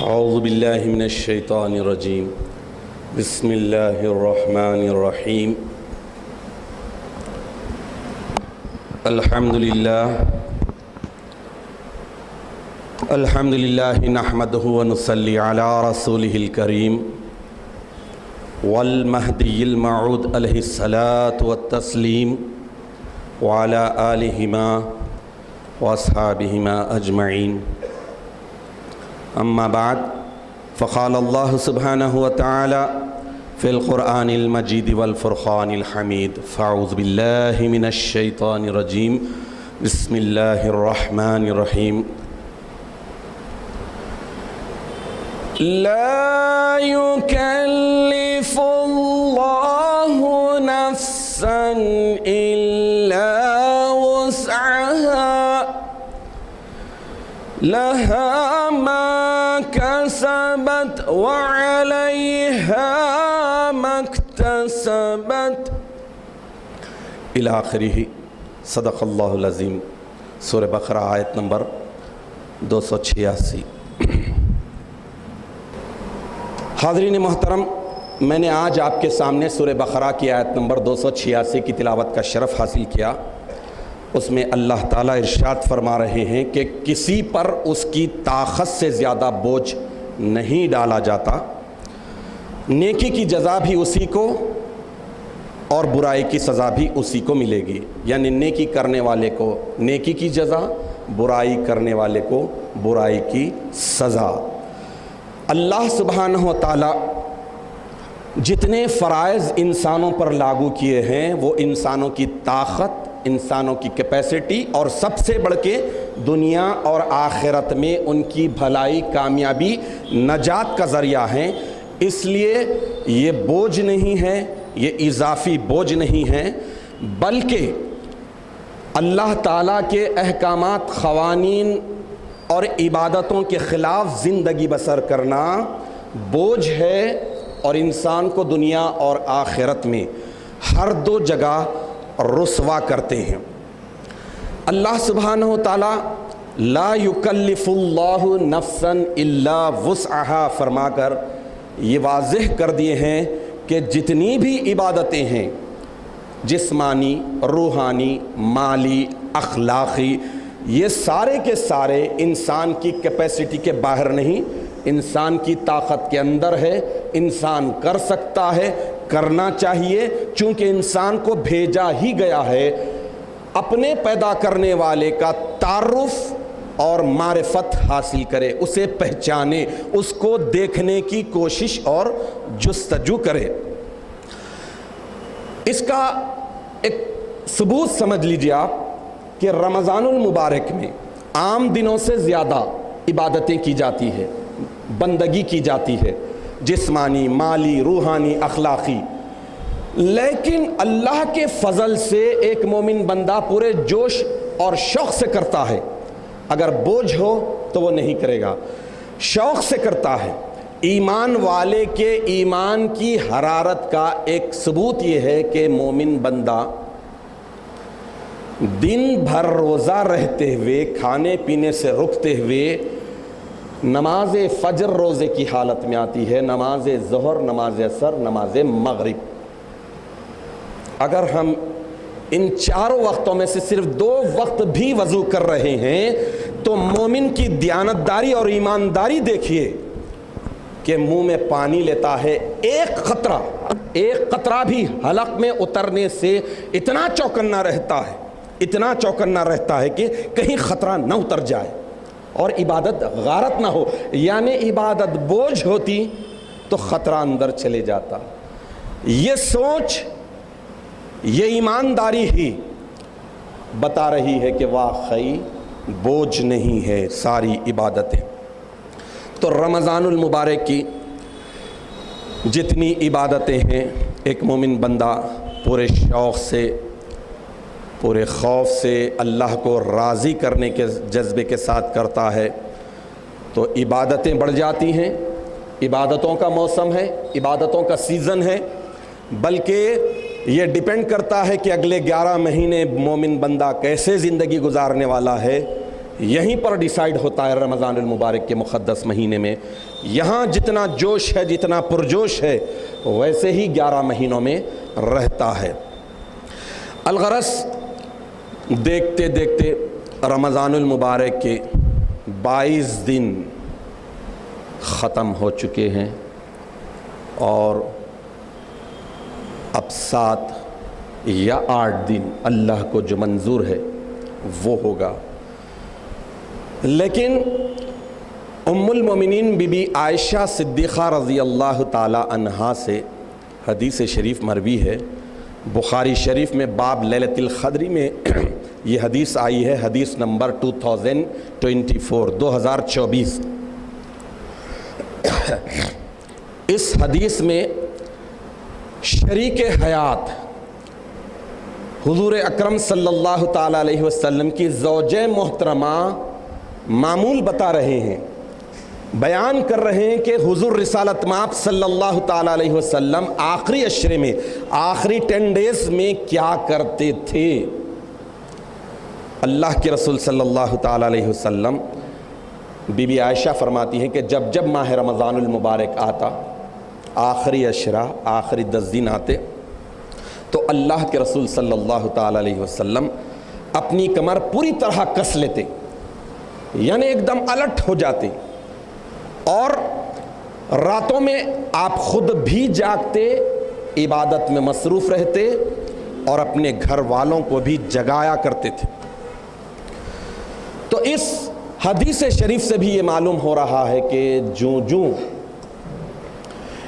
اعوذ باللہ من الشیطان الرجیم بسم اللہ الرحمن الرحیم الحمد للہ نحمدہ ونصلی علی رسولہ الکریم والمہدی الموعود علیہ الصلاۃ والتسلیم وعلی آلہما واصحابہما اجمعین اما بعد فقال اللہ سبحانہ وتعالی فی القرآن المجید والفرقان الحمید فاعوذ باللہ من الشیطان الرجیم بسم اللہ الرحمن الرحیم لا يكلف الله نفسا إلا وسعها لها ما كسبت وعليها ما اكتسبت الى آخرہ صدق اللہ العظیم۔ سورہ بقرہ آیت نمبر 286۔ حاضرین محترم، میں نے آج آپ کے سامنے سورہ بقرہ کی آیت نمبر 286 کی تلاوت کا شرف حاصل کیا۔ اس میں اللہ تعالیٰ ارشاد فرما رہے ہیں کہ کسی پر اس کی طاقت سے زیادہ بوجھ نہیں ڈالا جاتا، نیکی کی جزا بھی اسی کو اور برائی کی سزا بھی اسی کو ملے گی، یعنی نیکی کرنے والے کو نیکی کی جزا، برائی کرنے والے کو برائی کی سزا۔ اللہ سبحانہ و تعالیٰ جتنے فرائض انسانوں پر لاگو کیے ہیں وہ انسانوں کی طاقت، انسانوں کی کیپیسٹی اور سب سے بڑھ کے دنیا اور آخرت میں ان کی بھلائی، کامیابی، نجات کا ذریعہ ہیں۔ اس لیے یہ بوجھ نہیں ہے، یہ اضافی بوجھ نہیں ہے، بلکہ اللہ تعالیٰ کے احکامات، قوانین اور عبادتوں کے خلاف زندگی بسر کرنا بوجھ ہے اور انسان کو دنیا اور آخرت میں ہر دو جگہ رسوا کرتے ہیں۔ اللہ سبحانہ و تعالیٰ لا یکلف اللہ نفسا الا وسعہا فرما کر یہ واضح کر دیے ہیں کہ جتنی بھی عبادتیں ہیں، جسمانی، روحانی، مالی، اخلاقی، یہ سارے کے سارے انسان کی کیپیسٹی کے باہر نہیں، انسان کی طاقت کے اندر ہے، انسان کر سکتا ہے، کرنا چاہیے، چونکہ انسان کو بھیجا ہی گیا ہے اپنے پیدا کرنے والے کا تعارف اور معرفت حاصل کرے، اسے پہچانے، اس کو دیکھنے کی کوشش اور جستجو کرے۔ اس کا ایک ثبوت سمجھ لیجیے آپ کہ رمضان المبارک میں عام دنوں سے زیادہ عبادتیں کی جاتی ہے، بندگی کی جاتی ہے، جسمانی، مالی، روحانی، اخلاقی، لیکن اللہ کے فضل سے ایک مومن بندہ پورے جوش اور شوق سے کرتا ہے۔ اگر بوجھ ہو تو وہ نہیں کرے گا، شوق سے کرتا ہے۔ ایمان والے کے ایمان کی حرارت کا ایک ثبوت یہ ہے کہ مومن بندہ دن بھر روزہ رہتے ہوئے، کھانے پینے سے رکتے ہوئے، نماز فجر روزے کی حالت میں آتی ہے، نماز ظہر، نماز عصر، نماز مغرب۔ اگر ہم ان چاروں وقتوں میں سے صرف 2 وقت بھی وضو کر رہے ہیں تو مومن کی دیانتداری اور ایمانداری دیکھیے کہ منہ میں پانی لیتا ہے، ایک قطرہ بھی حلق میں اترنے سے اتنا چوکنا رہتا ہے کہ کہیں خطرہ نہ اتر جائے اور عبادت غارت نہ ہو، یعنی عبادت بوجھ ہوتی تو خطرہ اندر چلے جاتا۔ یہ سوچ، یہ ایمانداری ہی بتا رہی ہے کہ واقعی بوجھ نہیں ہے ساری عبادتیں۔ تو رمضان المبارک کی جتنی عبادتیں ہیں ایک مومن بندہ پورے شوق سے، پورے خوف سے، اللہ کو راضی کرنے کے جذبے کے ساتھ کرتا ہے تو عبادتیں بڑھ جاتی ہیں۔ عبادتوں کا موسم ہے، عبادتوں کا سیزن ہے، بلکہ یہ ڈیپینڈ کرتا ہے کہ اگلے 11 مہینے مومن بندہ کیسے زندگی گزارنے والا ہے، یہیں پر ڈیسائیڈ ہوتا ہے رمضان المبارک کے مقدس مہینے میں. یہاں جتنا جوش ہے، جتنا پرجوش ہے، ویسے ہی 11 مہینوں میں رہتا ہے. الغرض دیکھتے دیکھتے رمضان المبارک کے 22 دن ختم ہو چکے ہیں اور اب 7 یا 8 دن اللہ کو جو منظور ہے وہ ہوگا. لیکن ام المومنین بی بی عائشہ صدیقہ رضی اللہ تعالی عنہا سے حدیث شریف مروی ہے، بخاری شریف میں باب لیلۃ القدر میں یہ حدیث آئی ہے، حدیث نمبر 2024. اس حدیث میں شریک حیات حضور اکرم صلی اللہ تعالی علیہ وسلم کی زوجہ محترمہ معمول بتا رہے ہیں، بیان کر رہے ہیں کہ حضور رسالت مآب صلی اللہ تعالی علیہ وسلم آخری عشرے میں، آخری 10 ڈیز میں کیا کرتے تھے. اللہ کے رسول صلی اللہ تعالی علیہ وسلم، بی بی عائشہ فرماتی ہیں کہ جب جب ماہ رمضان المبارک آتا، آخری عشرہ، آخری 10 دن آتے، تو اللہ کے رسول صلی اللہ تعالی علیہ وسلم اپنی کمر پوری طرح کس لیتے، یعنی ایک دم الرٹ ہو جاتے، اور راتوں میں آپ خود بھی جاگتے، عبادت میں مصروف رہتے اور اپنے گھر والوں کو بھی جگایا کرتے تھے. تو اس حدیث شریف سے بھی یہ معلوم ہو رہا ہے کہ جوں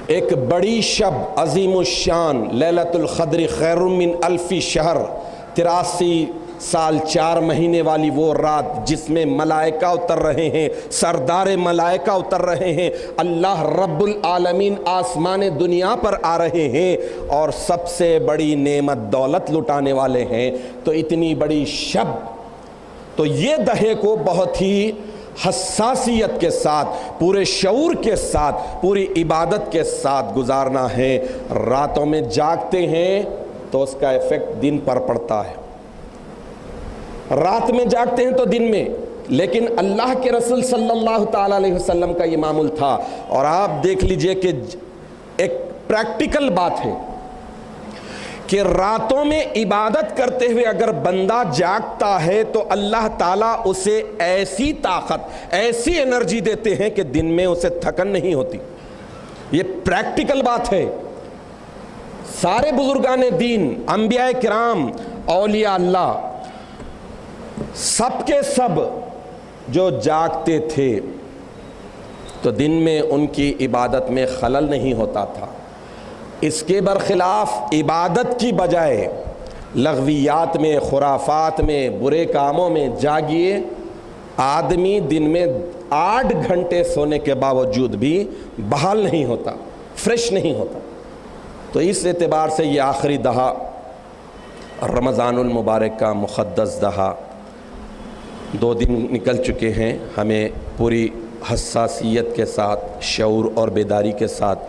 ایک بڑی شب عظیم الشان لیلۃ القدر خیر من 1000 شہر، 83 سال 4 مہینے والی وہ رات جس میں ملائکہ اتر رہے ہیں، سردار ملائکہ اتر رہے ہیں، اللہ رب العالمین آسمان دنیا پر آ رہے ہیں اور سب سے بڑی نعمت دولت لٹانے والے ہیں. تو اتنی بڑی شب، تو یہ دہے کو بہت ہی حساسیت کے ساتھ، پورے شعور کے ساتھ، پوری عبادت کے ساتھ گزارنا ہے. راتوں میں جاگتے ہیں تو اس کا ایفیکٹ دن پر پڑتا ہے، رات میں جاگتے ہیں تو دن میں. لیکن اللہ کے رسول صلی اللہ تعالی علیہ وسلم کا یہ معمول تھا. اور آپ دیکھ لیجئے کہ ایک پریکٹیکل بات ہے کہ راتوں میں عبادت کرتے ہوئے اگر بندہ جاگتا ہے تو اللہ تعالیٰ اسے ایسی طاقت، ایسی انرجی دیتے ہیں کہ دن میں اسے تھکن نہیں ہوتی. یہ پریکٹیکل بات ہے. سارے بزرگان دین، انبیاء کرام، اولیاء اللہ، سب کے سب جو جاگتے تھے تو دن میں ان کی عبادت میں خلل نہیں ہوتا تھا. اس کے برخلاف عبادت کی بجائے لغویات میں، خرافات میں، برے کاموں میں جاگیے. آدمی دن میں 8 گھنٹے سونے کے باوجود بھی بحال نہیں ہوتا، فریش نہیں ہوتا. تو اس اعتبار سے یہ آخری دہا، رمضان المبارک کا مقدس دہا، 2 دن نکل چکے ہیں. ہمیں پوری حساسیت کے ساتھ، شعور اور بیداری کے ساتھ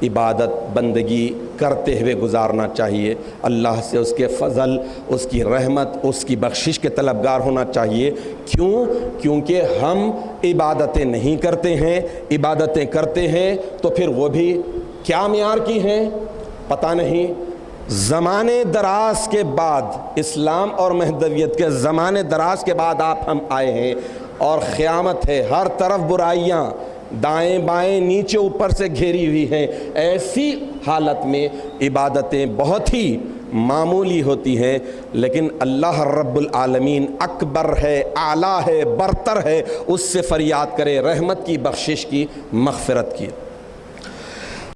عبادت بندگی کرتے ہوئے گزارنا چاہیے. اللہ سے اس کے فضل، اس کی رحمت، اس کی بخشش کے طلبگار ہونا چاہیے. کیونکہ ہم عبادتیں نہیں کرتے ہیں. عبادتیں کرتے ہیں تو پھر وہ بھی کیا معیار کی ہیں پتہ نہیں. زمانے دراز کے بعد، اسلام اور مہدویت کے زمانے دراز کے بعد آپ ہم آئے ہیں اور قیامت ہے، ہر طرف برائیاں دائیں بائیں نیچے اوپر سے گھیری ہوئی ہیں. ایسی حالت میں عبادتیں بہت ہی معمولی ہوتی ہیں، لیکن اللہ رب العالمین اکبر ہے، اعلیٰ ہے، برتر ہے. اس سے فریاد کرے رحمت کی، بخشش کی، مغفرت کی.